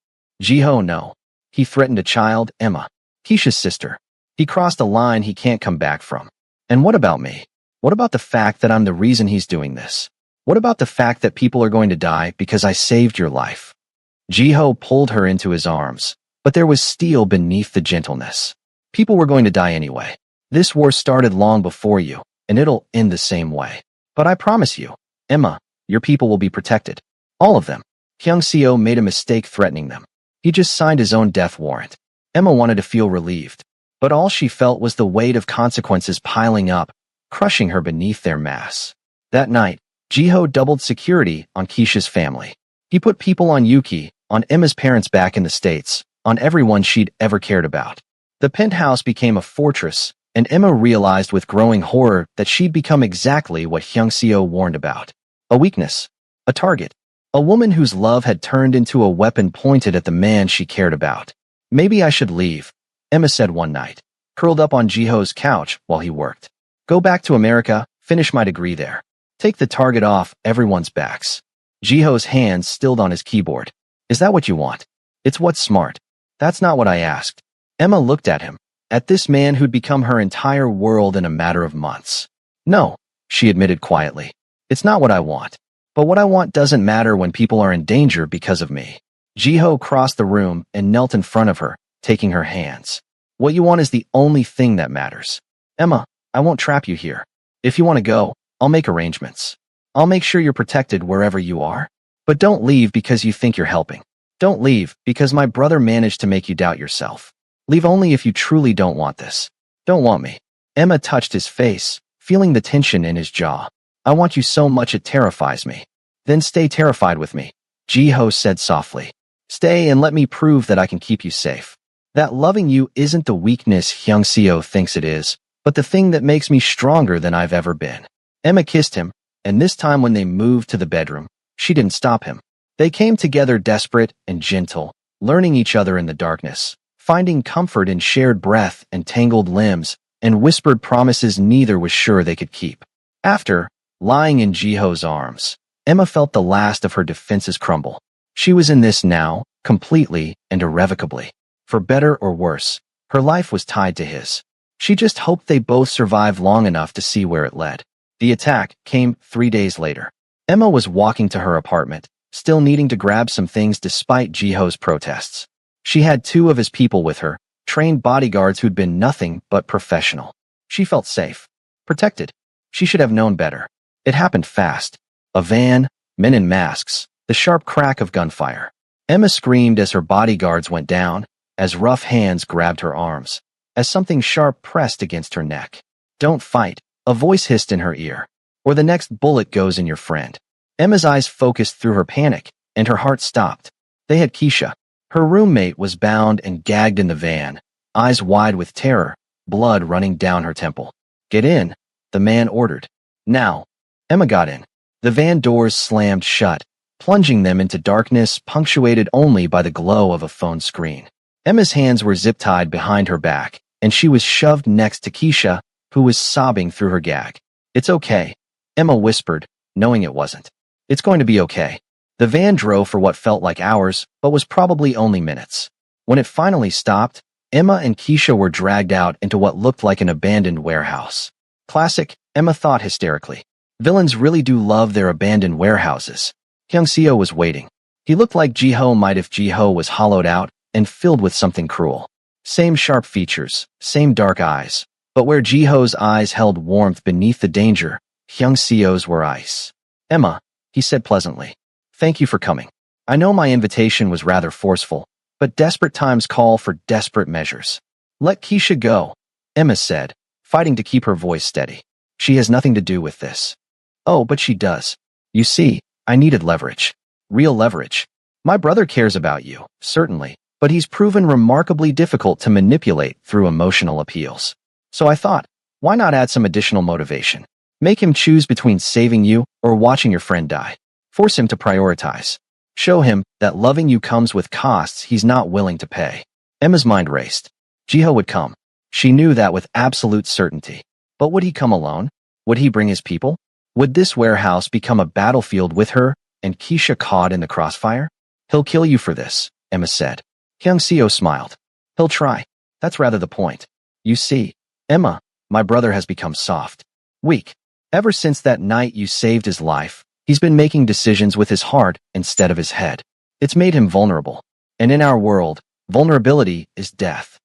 Jiho, no. He threatened a child, Emma, Keisha's sister. He crossed a line he can't come back from. And what about me? What about the fact that I'm the reason he's doing this? What about the fact that people are going to die because I saved your life? Jiho pulled her into his arms, but there was steel beneath the gentleness. People were going to die anyway. This war started long before you, and it'll end the same way. But I promise you, Emma, your people will be protected. All of them. Hyung-seo made a mistake threatening them. He just signed his own death warrant. Emma wanted to feel relieved, but all she felt was the weight of consequences piling up, crushing her beneath their mass. That night, Jiho doubled security on Keisha's family. He put people on Yuki, on Emma's parents back in the States, on everyone she'd ever cared about. The penthouse became a fortress, and Emma realized with growing horror that she'd become exactly what Hyung-seo warned about. A weakness. A target. A woman whose love had turned into a weapon pointed at the man she cared about. Maybe I should leave, Emma said one night, curled up on Jiho's couch while he worked. Go back to America, finish my degree there. Take the target off everyone's backs. Jiho's hands stilled on his keyboard. Is that what you want? It's what's smart. That's not what I asked. Emma looked at him, at this man who'd become her entire world in a matter of months. No, she admitted quietly. It's not what I want. But what I want doesn't matter when people are in danger because of me. Jiho crossed the room and knelt in front of her, taking her hands. What you want is the only thing that matters. Emma, I won't trap you here. If you want to go, I'll make arrangements. I'll make sure you're protected wherever you are. But don't leave because you think you're helping. Don't leave because my brother managed to make you doubt yourself. Leave only if you truly don't want this. Don't want me. Emma touched his face, feeling the tension in his jaw. I want you so much it terrifies me. Then stay terrified with me, Jiho said softly. Stay and let me prove that I can keep you safe. That loving you isn't the weakness Hyung-seo thinks it is, but the thing that makes me stronger than I've ever been. Emma kissed him, and this time when they moved to the bedroom, she didn't stop him. They came together desperate and gentle, learning each other in the darkness, finding comfort in shared breath and tangled limbs, and whispered promises neither was sure they could keep. After, lying in Jiho's arms, Emma felt the last of her defenses crumble. She was in this now, completely and irrevocably. For better or worse, her life was tied to his. She just hoped they both survived long enough to see where it led. The attack came 3 days later. Emma was walking to her apartment, still needing to grab some things despite Jiho's protests. She had 2 of his people with her, trained bodyguards who'd been nothing but professional. She felt safe. Protected. She should have known better. It happened fast. A van, men in masks, the sharp crack of gunfire. Emma screamed as her bodyguards went down, as rough hands grabbed her arms, as something sharp pressed against her neck. Don't fight, a voice hissed in her ear, or the next bullet goes in your friend. Emma's eyes focused through her panic, and her heart stopped. They had Keisha. Her roommate was bound and gagged in the van, eyes wide with terror, blood running down her temple. Get in, the man ordered. Now. Emma got in. The van doors slammed shut, plunging them into darkness punctuated only by the glow of a phone screen. Emma's hands were zip-tied behind her back, and she was shoved next to Keisha, who was sobbing through her gag. It's okay, Emma whispered, knowing it wasn't. It's going to be okay. The van drove for what felt like hours, but was probably only minutes. When it finally stopped, Emma and Keisha were dragged out into what looked like an abandoned warehouse. Classic, Emma thought hysterically. Villains really do love their abandoned warehouses. Hyung-seo was waiting. He looked like Jiho might if Jiho was hollowed out and filled with something cruel. Same sharp features, same dark eyes, but where Jiho's eyes held warmth beneath the danger, Hyung-seo's were ice. Emma, he said pleasantly. Thank you for coming. I know my invitation was rather forceful, but desperate times call for desperate measures. Let Keisha go, Emma said, fighting to keep her voice steady. She has nothing to do with this. Oh, but she does. You see, I needed leverage. Real leverage. My brother cares about you, certainly, but he's proven remarkably difficult to manipulate through emotional appeals. So I thought, why not add some additional motivation? Make him choose between saving you or watching your friend die. Force him to prioritize. Show him that loving you comes with costs he's not willing to pay. Emma's mind raced. Jiho would come. She knew that with absolute certainty. But would he come alone? Would he bring his people? Would this warehouse become a battlefield with her and Keisha caught in the crossfire? He'll kill you for this, Emma said. Hyung-seo smiled. He'll try. That's rather the point. You see, Emma, my brother has become soft. Weak. Ever since that night you saved his life, he's been making decisions with his heart instead of his head. It's made him vulnerable. And in our world, vulnerability is death.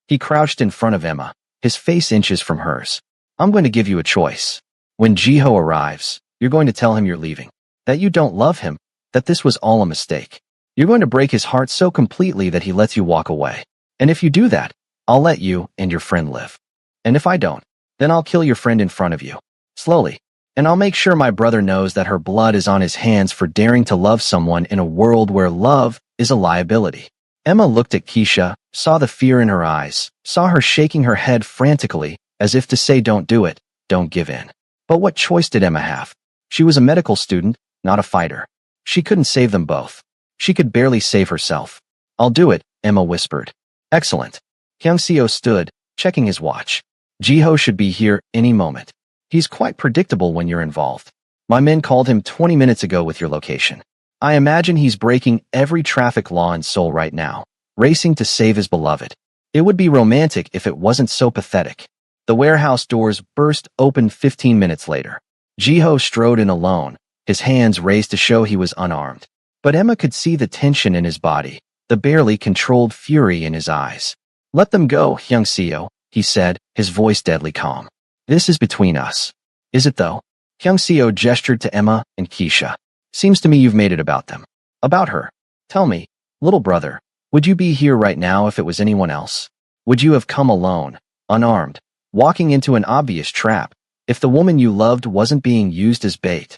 He crouched in front of Emma, his face inches from hers. I'm going to give you a choice. When Jiho arrives, you're going to tell him you're leaving, that you don't love him, that this was all a mistake. You're going to break his heart so completely that he lets you walk away. And if you do that, I'll let you and your friend live. And if I don't, then I'll kill your friend in front of you. Slowly. And I'll make sure my brother knows that her blood is on his hands for daring to love someone in a world where love is a liability. Emma looked at Keisha, saw the fear in her eyes, saw her shaking her head frantically, as if to say don't do it, don't give in. But what choice did Emma have? She was a medical student, not a fighter. She couldn't save them both. She could barely save herself. I'll do it, Emma whispered. Excellent. Hyung-seo stood, checking his watch. Jiho should be here any moment. He's quite predictable when you're involved. My men called him 20 minutes ago with your location. I imagine he's breaking every traffic law in Seoul right now, racing to save his beloved. It would be romantic if it wasn't so pathetic. The warehouse doors burst open 15 minutes later. Jiho strode in alone, his hands raised to show he was unarmed. But Emma could see the tension in his body, the barely controlled fury in his eyes. Let them go, Hyung-seo, he said, his voice deadly calm. This is between us. Is it though? Hyung-seo gestured to Emma and Keisha. Seems to me you've made it about them. About her. Tell me, little brother, would you be here right now if it was anyone else? Would you have come alone, unarmed, walking into an obvious trap, if the woman you loved wasn't being used as bait?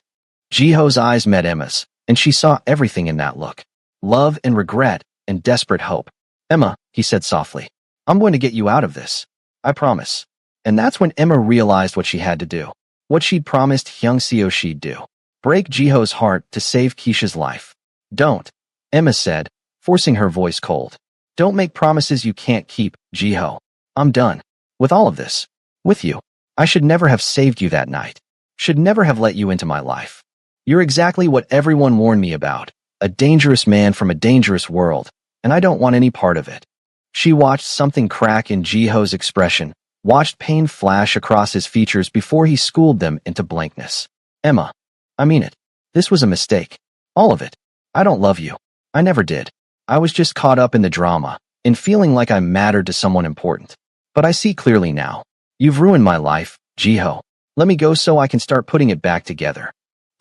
Jiho's eyes met Emma's, and she saw everything in that look. Love and regret and desperate hope. Emma, he said softly, I'm going to get you out of this. I promise. And that's when Emma realized what she had to do. What she'd promised Hyung-seo she'd do. Break Jiho's heart to save Keisha's life. Don't, Emma said, forcing her voice cold. Don't make promises you can't keep, Jiho. I'm done. With all of this. With you. I should never have saved you that night. Should never have let you into my life. You're exactly what everyone warned me about. A dangerous man from a dangerous world, and I don't want any part of it. She watched something crack in Jiho's expression, watched pain flash across his features before he schooled them into blankness. Emma. I mean it. This was a mistake. All of it. I don't love you. I never did. I was just caught up in the drama, in feeling like I mattered to someone important. But I see clearly now. You've ruined my life, Jiho. Let me go so I can start putting it back together.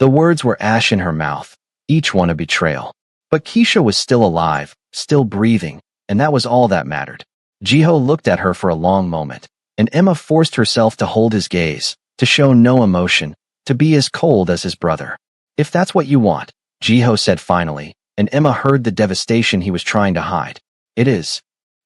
The words were ash in her mouth, each one a betrayal. But Keisha was still alive, still breathing, and that was all that mattered. Jiho looked at her for a long moment, and Emma forced herself to hold his gaze, to show no emotion, to be as cold as his brother. If that's what you want, Jiho said finally, and Emma heard the devastation he was trying to hide. It is.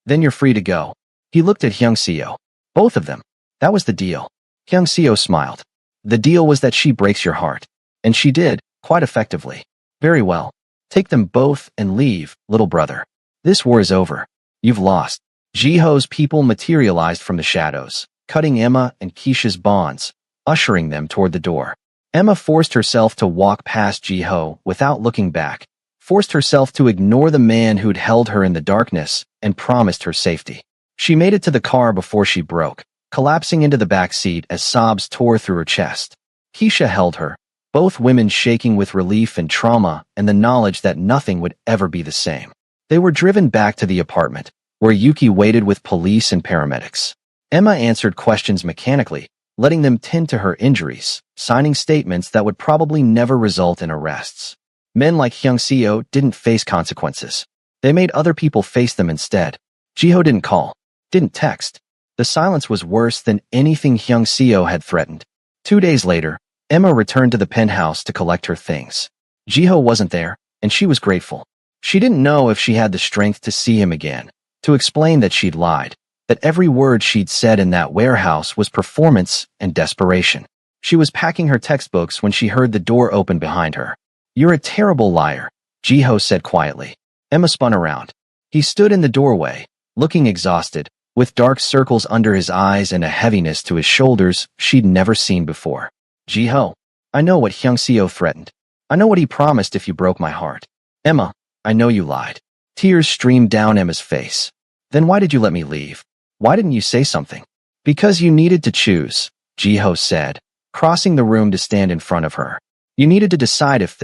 Then you're free to go. He looked at Hyung-seo. Both of them. That was the deal. Hyung-seo smiled. The deal was that she breaks your heart. And she did, quite effectively. Very well. Take them both and leave, little brother. This war is over. You've lost. Jiho's people materialized from the shadows, cutting Emma and Keisha's bonds, ushering them toward the door. Emma forced herself to walk past Jiho without looking back, forced herself to ignore the man who'd held her in the darkness and promised her safety. She made it to the car before she broke, collapsing into the back seat as sobs tore through her chest. Keisha held her, both women shaking with relief and trauma and the knowledge that nothing would ever be the same. They were driven back to the apartment, where Yuki waited with police and paramedics. Emma answered questions mechanically, letting them tend to her injuries, signing statements that would probably never result in arrests. Men like Hyung-seo didn't face consequences. They made other people face them instead. Jiho didn't call, didn't text. The silence was worse than anything Hyung-seo had threatened. 2 days later, Emma returned to the penthouse to collect her things. Jiho wasn't there, and she was grateful. She didn't know if she had the strength to see him again, to explain that she'd lied, that every word she'd said in that warehouse was performance and desperation. She was packing her textbooks when she heard the door open behind her. You're a terrible liar, Jiho said quietly. Emma spun around. He stood in the doorway, looking exhausted, with dark circles under his eyes and a heaviness to his shoulders she'd never seen before. Jiho, I know what Hyung-seo threatened. I know what he promised if you broke my heart. Emma, I know you lied. Tears streamed down Emma's face. Then why did you let me leave? Why didn't you say something? Because you needed to choose, Ji-ho said, crossing the room to stand in front of her. You needed to decide if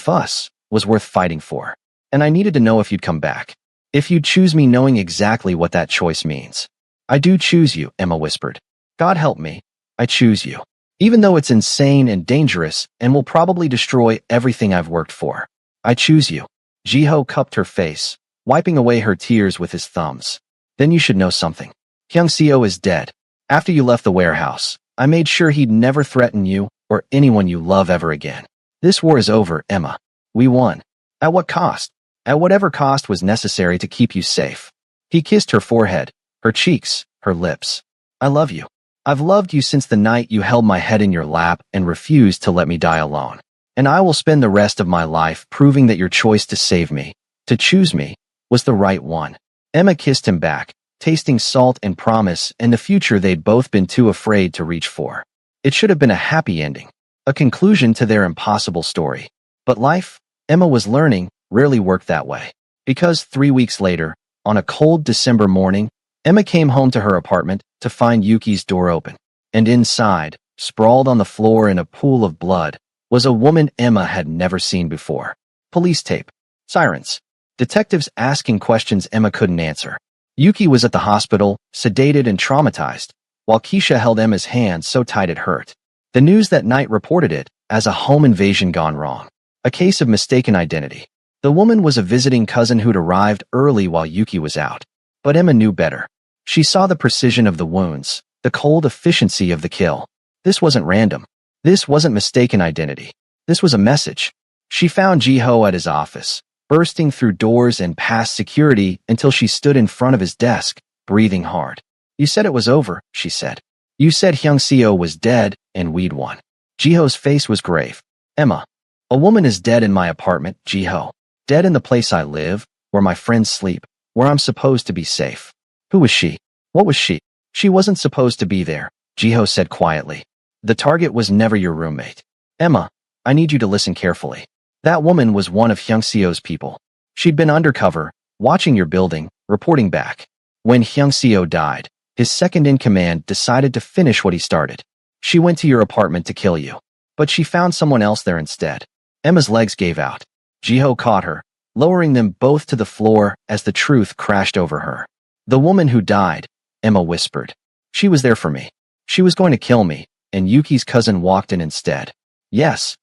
us, was worth fighting for. And I needed to know if you'd come back. If you'd choose me knowing exactly what that choice means. I do choose you, Emma whispered. God help me. I choose you. Even though it's insane and dangerous and will probably destroy everything I've worked for. I choose you. Ji-ho cupped her face, wiping away her tears with his thumbs. Then you should know something. Hyung-seo is dead. After you left the warehouse, I made sure he'd never threaten you or anyone you love ever again. This war is over, Emma. We won. At what cost? At whatever cost was necessary to keep you safe. He kissed her forehead, her cheeks, her lips. I love you. I've loved you since the night you held my head in your lap and refused to let me die alone. And I will spend the rest of my life proving that your choice to save me, to choose me, was the right one. Emma kissed him back, tasting salt and promise and the future they'd both been too afraid to reach for. It should have been a happy ending, a conclusion to their impossible story. But life, Emma was learning, rarely worked that way. Because 3 weeks later, on a cold December morning, Emma came home to her apartment to find Yuki's door open. And inside, sprawled on the floor in a pool of blood, was a woman Emma had never seen before. Police tape. Sirens. Detectives asking questions Emma couldn't answer. Yuki was at the hospital, sedated and traumatized, while Keisha held Emma's hand so tight it hurt. The news that night reported it as a home invasion gone wrong. A case of mistaken identity. The woman was a visiting cousin who'd arrived early while Yuki was out. But Emma knew better. She saw the precision of the wounds, the cold efficiency of the kill. This wasn't random. This wasn't mistaken identity. This was a message. She found Ji-ho at his office, bursting through doors and past security until she stood in front of his desk, breathing hard. You said it was over, she said. You said Hyung-seo was dead and we'd won. Ji-ho's face was grave. Emma, a woman is dead in my apartment, Ji-ho. Dead in the place I live, where my friends sleep, where I'm supposed to be safe. Who was she? What was she? She wasn't supposed to be there, Ji-ho said quietly. The target was never your roommate. Emma, I need you to listen carefully. That woman was one of Hyung-seo's people. She'd been undercover, watching your building, reporting back. When Hyung-seo died, his second-in-command decided to finish what he started. She went to your apartment to kill you. But she found someone else there instead. Emma's legs gave out. Ji-ho caught her, lowering them both to the floor as the truth crashed over her. The woman who died, Emma whispered. She was there for me. She was going to kill me, and Yuki's cousin walked in instead. Yes.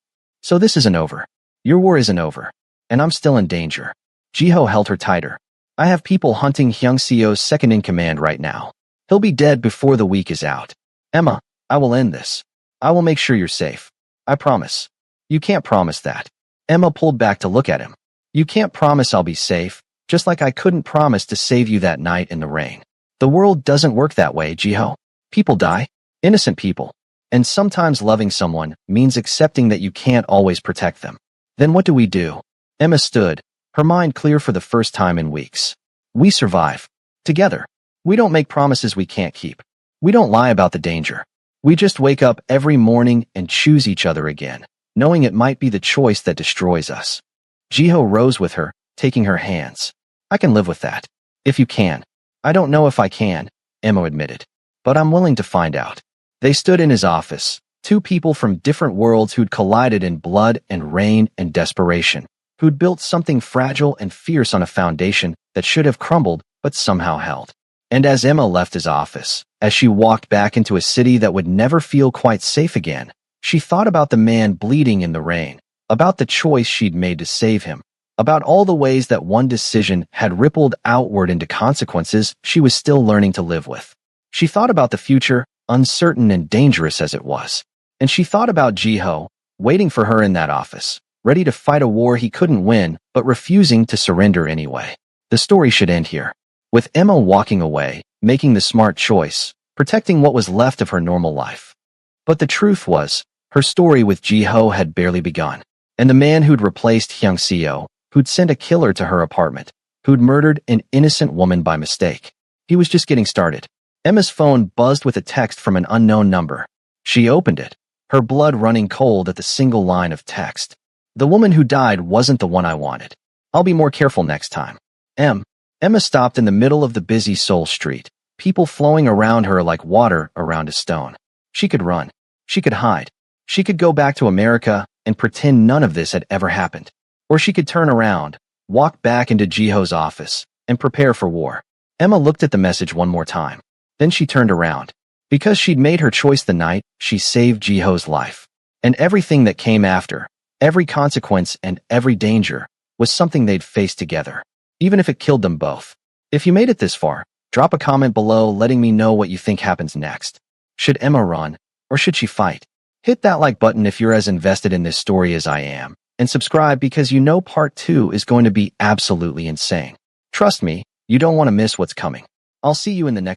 So this isn't over. Your war isn't over. And I'm still in danger. Ji-ho held her tighter. I have people hunting Hyung-seo's second-in-command right now. He'll be dead before the week is out. Emma, I will end this. I will make sure you're safe. I promise. You can't promise that. Emma pulled back to look at him. You can't promise I'll be safe, just like I couldn't promise to save you that night in the rain. The world doesn't work that way, Ji-ho. People die. Innocent people. And sometimes loving someone means accepting that you can't always protect them. Then what do? Emma stood, her mind clear for the first time in weeks. We survive. Together. We don't make promises we can't keep. We don't lie about the danger. We just wake up every morning and choose each other again, knowing it might be the choice that destroys us. Ji-ho rose with her, taking her hands. I can live with that. If you can. I don't know if I can, Emma admitted. But I'm willing to find out. They stood in his office, two people from different worlds who'd collided in blood and rain and desperation, who'd built something fragile and fierce on a foundation that should have crumbled but somehow held. And as Emma left his office, as she walked back into a city that would never feel quite safe again, she thought about the man bleeding in the rain, about the choice she'd made to save him, about all the ways that one decision had rippled outward into consequences she was still learning to live with. She thought about the future, uncertain and dangerous as it was. And she thought about Ji-ho, waiting for her in that office, ready to fight a war he couldn't win, but refusing to surrender anyway. The story should end here, with Emma walking away, making the smart choice, protecting what was left of her normal life. But the truth was, her story with Ji-ho had barely begun. And the man who'd replaced Hyung-seo, who'd sent a killer to her apartment, who'd murdered an innocent woman by mistake. He was just getting started. Emma's phone buzzed with a text from an unknown number. She opened it, her blood running cold at the single line of text. The woman who died wasn't the one I wanted. I'll be more careful next time. Emma stopped in the middle of the busy Seoul street, people flowing around her like water around a stone. She could run. She could hide. She could go back to America and pretend none of this had ever happened. Or she could turn around, walk back into Jiho's office, and prepare for war. Emma looked at the message one more time. Then she turned around. Because she'd made her choice the night, she saved Jiho's life. And everything that came after, every consequence and every danger, was something they'd face together, even if it killed them both. If you made it this far, drop a comment below letting me know what you think happens next. Should Emma run, or should she fight? Hit that like button if you're as invested in this story as I am, and subscribe because you know part 2 is going to be absolutely insane. Trust me, you don't want to miss what's coming. I'll see you in the next